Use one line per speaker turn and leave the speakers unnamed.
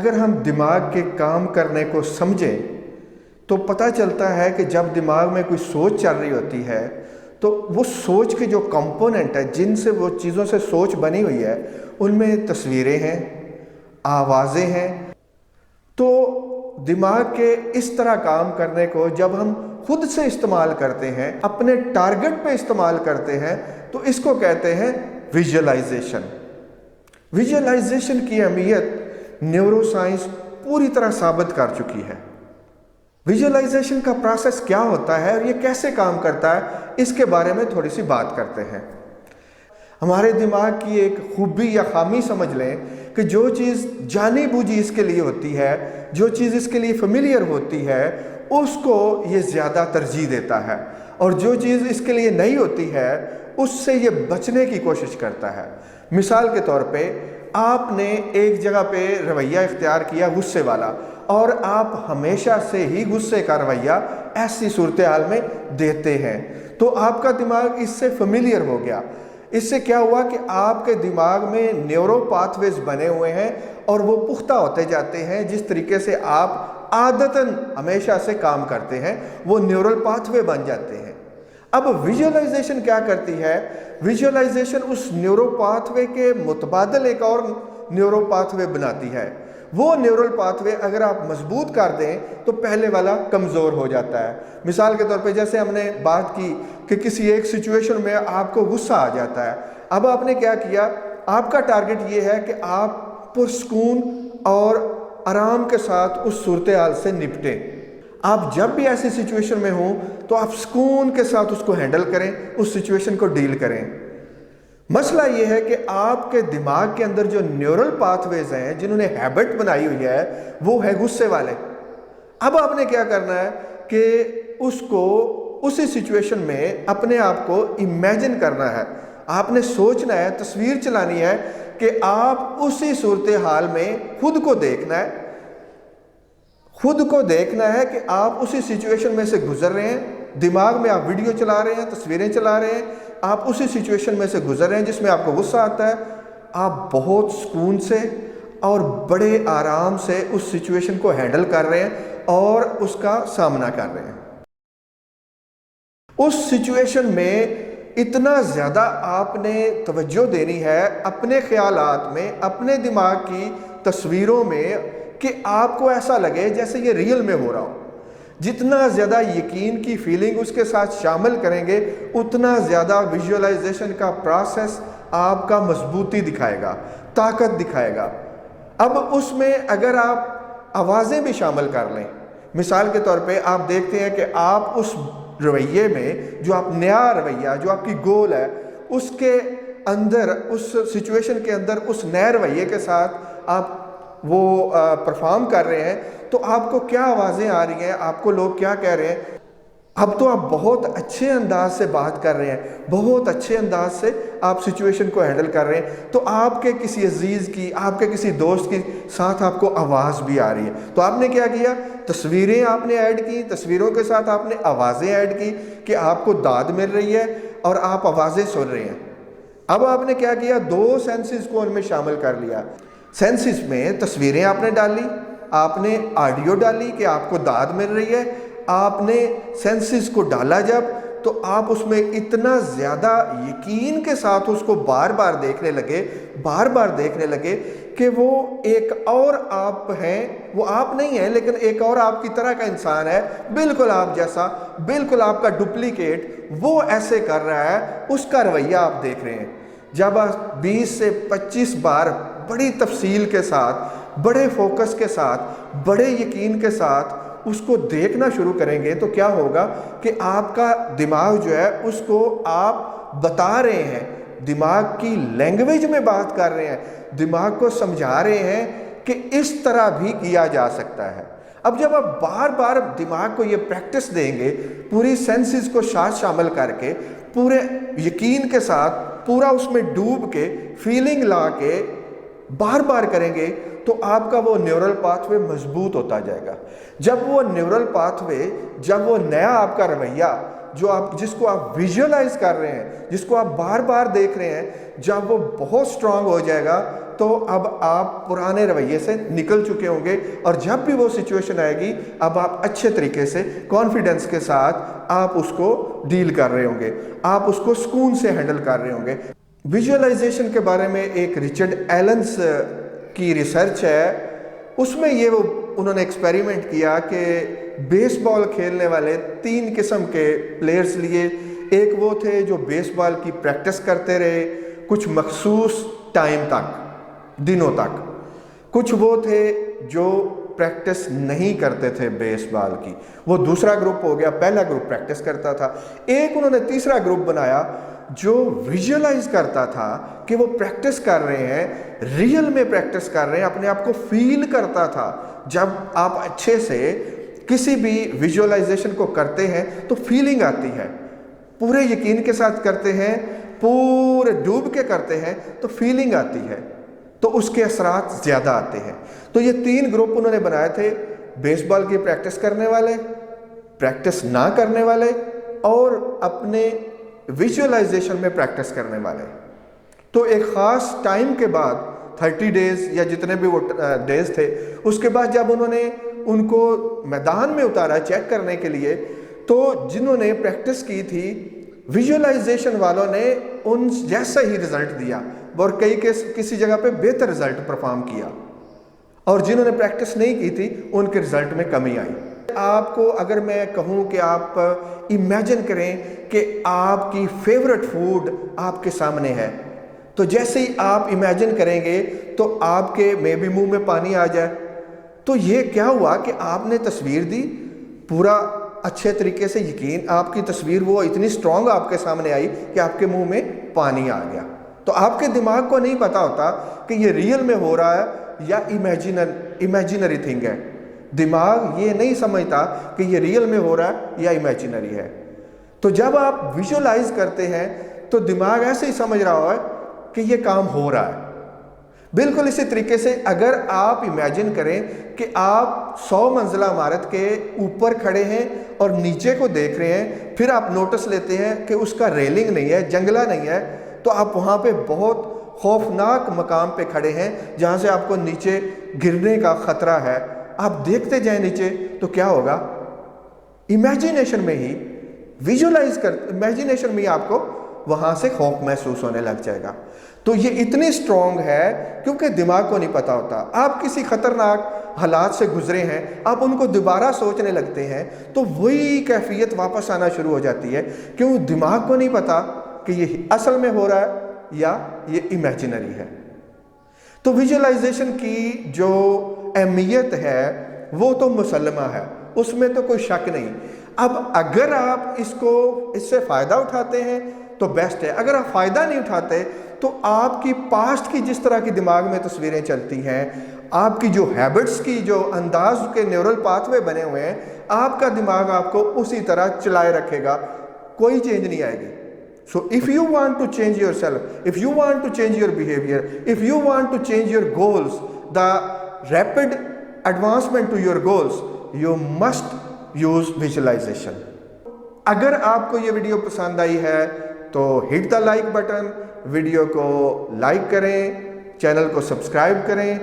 اگر ہم دماغ کے کام کرنے کو سمجھیں تو پتہ چلتا ہے کہ جب دماغ میں کوئی سوچ چل رہی ہوتی ہے تو وہ سوچ کے جو کمپوننٹ ہے جن سے وہ چیزوں سے سوچ بنی ہوئی ہے ان میں تصویریں ہیں، آوازیں ہیں۔ تو دماغ کے اس طرح کام کرنے کو جب ہم خود سے استعمال کرتے ہیں، اپنے ٹارگٹ پہ استعمال کرتے ہیں، تو اس کو کہتے ہیں ویژولائزیشن۔ ویژولائزیشن کی اہمیت نیورو سائنس پوری طرح ثابت کر چکی ہے۔ ویژولائزیشن کا پروسیس کیا ہوتا ہے اور یہ کیسے کام کرتا ہے، اس کے بارے میں تھوڑی سی بات کرتے ہیں۔ ہمارے دماغ کی ایک خوبی یا خامی سمجھ لیں کہ جو چیز جانی بوجھی اس کے لیے ہوتی ہے، جو چیز اس کے لیے فیملیئر ہوتی ہے، اس کو یہ زیادہ ترجیح دیتا ہے، اور جو چیز اس کے لیے نہیں ہوتی ہے اس سے یہ بچنے کی کوشش کرتا ہے۔ مثال کے طور پہ آپ نے ایک جگہ پہ رویہ اختیار کیا غصے والا، اور آپ ہمیشہ سے ہی غصے کا رویہ ایسی صورتحال میں دیتے ہیں، تو آپ کا دماغ اس سے فیملیئر ہو گیا۔ اس سے کیا ہوا کہ آپ کے دماغ میں نیورو پاتھ ویز بنے ہوئے ہیں اور وہ پختہ ہوتے جاتے ہیں۔ جس طریقے سے آپ عادتاً ہمیشہ سے کام کرتے ہیں وہ نیورل پاتھ وے بن جاتے ہیں۔ اب ویژولائزیشن کیا کرتی ہے؟ ویژولائزیشن اس نیورو پاتھ وے کے متبادل ایک اور نیورو پاتھ وے بناتی ہے۔ وہ نیورل پاتھ وے اگر آپ مضبوط کر دیں تو پہلے والا کمزور ہو جاتا ہے۔ مثال کے طور پہ جیسے ہم نے بات کی کہ کسی ایک سچویشن میں آپ کو غصہ آ جاتا ہے، اب آپ نے کیا کیا؟ آپ کا ٹارگٹ یہ ہے کہ آپ پرسکون اور آرام کے ساتھ اس صورتحال سے نپٹیں۔ آپ جب بھی ایسی سچویشن میں ہوں تو آپ سکون کے ساتھ اس کو ہینڈل کریں، اس سچویشن کو ڈیل کریں۔ مسئلہ یہ ہے کہ آپ کے دماغ کے اندر جو نیورل پاتھ ویز ہیں جنہوں نے ہیبٹ بنائی ہوئی ہے وہ ہے غصے والے۔ اب آپ نے کیا کرنا ہے کہ اس کو اسی سچویشن میں اپنے آپ کو امیجن کرنا ہے، آپ نے سوچنا ہے، تصویر چلانی ہے کہ آپ اسی صورتحال میں خود کو دیکھنا ہے، خود کو دیکھنا ہے کہ آپ اسی سچویشن میں سے گزر رہے ہیں۔ دماغ میں آپ ویڈیو چلا رہے ہیں، تصویریں چلا رہے ہیں، آپ اسی سچویشن میں سے گزر رہے ہیں جس میں آپ کو غصہ آتا ہے۔ آپ بہت سکون سے اور بڑے آرام سے اس سچویشن کو ہینڈل کر رہے ہیں اور اس کا سامنا کر رہے ہیں۔ اس سچویشن میں اتنا زیادہ آپ نے توجہ دینی ہے اپنے خیالات میں، اپنے دماغ کی تصویروں میں، کہ آپ کو ایسا لگے جیسے یہ ریئل میں ہو رہا ہو۔ جتنا زیادہ یقین کی فیلنگ اس کے ساتھ شامل کریں گے اتنا زیادہ ویژولائزیشن کا پروسیس آپ کا مضبوطی دکھائے گا، طاقت دکھائے گا۔ اب اس میں اگر آپ آوازیں بھی شامل کر لیں، مثال کے طور پہ آپ دیکھتے ہیں کہ آپ اس رویے میں جو آپ نیا رویہ جو آپ کی گول ہے اس کے اندر، اس سچویشن کے اندر اس نئے رویے کے ساتھ آپ وہ پرفارم کر رہے ہیں، تو آپ کو کیا آوازیں آ رہی ہیں، آپ کو لوگ کیا کہہ رہے ہیں؟ اب تو آپ بہت اچھے انداز سے بات کر رہے ہیں، بہت اچھے انداز سے آپ سچویشن کو ہینڈل کر رہے ہیں، تو آپ کے کسی عزیز کی، آپ کے کسی دوست کی ساتھ آپ کو آواز بھی آ رہی ہے۔ تو آپ نے کیا کیا؟ تصویریں آپ نے ایڈ کی، تصویروں کے ساتھ آپ نے آوازیں ایڈ کی کہ آپ کو داد مل رہی ہے اور آپ آوازیں سن رہے ہیں۔ اب آپ نے کیا کیا؟ دو سینسز کو ان میں شامل کر لیا۔ سینسز میں تصویریں آپ نے ڈالی، آپ نے آڈیو ڈالی کہ آپ کو داد مل رہی ہے، آپ نے سینسز کو ڈالا جب، تو آپ اس میں اتنا زیادہ یقین کے ساتھ اس کو بار بار دیکھنے لگے، بار بار دیکھنے لگے کہ وہ ایک اور آپ ہیں، وہ آپ نہیں ہیں لیکن ایک اور آپ کی طرح کا انسان ہے، بالکل آپ جیسا، بالکل آپ کا ڈپلیکیٹ، وہ ایسے کر رہا ہے، اس کا رویہ آپ دیکھ رہے ہیں۔ جب آپ 20 سے 25 بار بڑی تفصیل کے ساتھ، بڑے فوکس کے ساتھ، بڑے یقین کے ساتھ اس کو دیکھنا شروع کریں گے تو کیا ہوگا کہ آپ کا دماغ جو ہے اس کو آپ بتا رہے ہیں، دماغ کی لینگویج میں بات کر رہے ہیں، دماغ کو سمجھا رہے ہیں کہ اس طرح بھی کیا جا سکتا ہے۔ اب جب آپ بار بار دماغ کو یہ پریکٹس دیں گے، پوری سینسز کو ساتھ شامل کر کے، پورے یقین کے ساتھ، پورا اس میں ڈوب کے، فیلنگ لا کے بار بار کریں گے، تو آپ کا وہ نیورل پاتھ وے مضبوط ہوتا جائے گا۔ جب وہ نیورل پاتھ وے، جب وہ نیا آپ کا رویہ جو آپ، جس کو آپ ویژولائز کر رہے ہیں، جس کو آپ بار بار دیکھ رہے ہیں، جب وہ بہت سٹرونگ ہو جائے گا تو اب آپ پرانے رویے سے نکل چکے ہوں گے، اور جب بھی وہ سچویشن آئے گی اب آپ اچھے طریقے سے کانفیڈنس کے ساتھ آپ اس کو ڈیل کر رہے ہوں گے، آپ اس کو سکون سے ہینڈل کر رہے ہوں گے۔ ویژولائزیشن کے بارے میں ایک رچرڈ ایلنس کی ریسرچ ہے، اس میں یہ انہوں نے ایکسپیریمنٹ کیا کہ بیس بال کھیلنے والے 3 قسم کے پلیئرز لیے۔ ایک وہ تھے جو بیس بال کی پریکٹس کرتے رہے کچھ مخصوص ٹائم تک، دنوں تک۔ کچھ وہ تھے جو پریکٹس نہیں کرتے تھے بیس بال کی، وہ دوسرا گروپ ہو گیا۔ پہلا گروپ پریکٹس کرتا تھا۔ ایک انہوں نے تیسرا گروپ بنایا جو ویژولائز کرتا تھا کہ وہ پریکٹس کر رہے ہیں، ریئل میں پریکٹس کر رہے ہیں، اپنے آپ کو فیل کرتا تھا۔ جب آپ اچھے سے کسی بھی ویژولائزیشن کو کرتے ہیں تو فیلنگ آتی ہے، پورے یقین کے ساتھ کرتے ہیں، پورے ڈوب کے کرتے ہیں تو فیلنگ آتی ہے، تو اس کے اثرات زیادہ آتے ہیں۔ تو یہ 3 گروپ انہوں نے بنائے تھے: بیس بال کی پریکٹس کرنے والے، پریکٹس نہ کرنے والے، اور اپنے ویژولائزیشن میں پریکٹس کرنے والے۔ تو ایک خاص ٹائم کے بعد 30 ڈیز یا جتنے بھی وہ ڈیز تھے، اس کے بعد جب انہوں نے ان کو میدان میں اتارا چیک کرنے کے لیے، تو جنہوں نے پریکٹس کی تھی ویژولائزیشن والوں نے ان جیسا ہی رزلٹ دیا، اور کسی جگہ پہ بہتر رزلٹ پرفارم کیا، اور جنہوں نے پریکٹس نہیں کی تھی ان کے رزلٹ میں کمی آئی۔ آپ کو اگر میں کہوں کہ آپ امیجن کریں کہ آپ کی فیورٹ فوڈ آپ کے سامنے ہے، تو جیسے ہی آپ امیجن کریں گے تو آپ کے میں بھی منہ میں پانی آ جائے۔ تو یہ کیا ہوا کہ آپ نے تصویر دی، پورا اچھے طریقے سے یقین، آپ کی تصویر وہ اتنی سٹرونگ آپ کے سامنے آئی کہ آپ کے منہ میں پانی آ گیا۔ تو آپ کے دماغ کو نہیں پتا ہوتا کہ یہ ریئل میں ہو رہا ہے یا امیجنری تھنگ ہے۔ دماغ یہ نہیں سمجھتا کہ یہ ریئل میں ہو رہا ہے یا امیجنری ہے۔ تو جب آپ ویژولائز کرتے ہیں تو دماغ ایسے ہی سمجھ رہا ہے کہ یہ کام ہو رہا ہے۔ بالکل اسی طریقے سے اگر آپ امیجن کریں کہ آپ 100 منزلہ عمارت کے اوپر کھڑے ہیں اور نیچے کو دیکھ رہے ہیں، پھر آپ نوٹس لیتے ہیں کہ اس کا ریلنگ نہیں ہے، جنگلہ نہیں ہے، تو آپ وہاں پہ بہت خوفناک مقام پہ کھڑے ہیں جہاں سے آپ کو نیچے گرنے کا خطرہ ہے۔ آپ دیکھتے جائیں نیچے تو کیا ہوگا؟ امیجنیشن میں ہی امیجنیشن میں آپ کو وہاں سے خوف محسوس ہونے لگ جائے گا۔ تو یہ اتنی سٹرونگ ہے کیونکہ دماغ کو نہیں پتا ہوتا۔ آپ کسی خطرناک حالات سے گزرے ہیں، آپ ان کو دوبارہ سوچنے لگتے ہیں تو وہی کیفیت واپس آنا شروع ہو جاتی ہے، کیوں دماغ کو نہیں پتا کہ یہ اصل میں ہو رہا ہے یا یہ امیجنری ہے۔ تو ویژولائزیشن کی جو اہمیت ہے وہ تو مسلمہ ہے، اس میں تو کوئی شک نہیں۔ اب اگر آپ اس سے فائدہ اٹھاتے ہیں تو بیسٹ ہے، اگر آپ فائدہ نہیں اٹھاتے تو آپ کی پاسٹ کی جس طرح کی دماغ میں تصویریں چلتی ہیں، آپ کی جو ہیبٹس کی جو انداز کے نیورل پاتھ وے بنے ہوئے ہیں، آپ کا دماغ آپ کو اسی طرح چلائے رکھے گا، کوئی چینج نہیں آئے گی۔ So if you want to change yourself, if you want to change your behavior, if you want to change your goals, the rapid advancement to your goals, you must use visualization. اگر آپ کو یہ video پسند آئی ہے تو ہٹ the like button, video کو like کریں، channel کو سبسکرائب کریں۔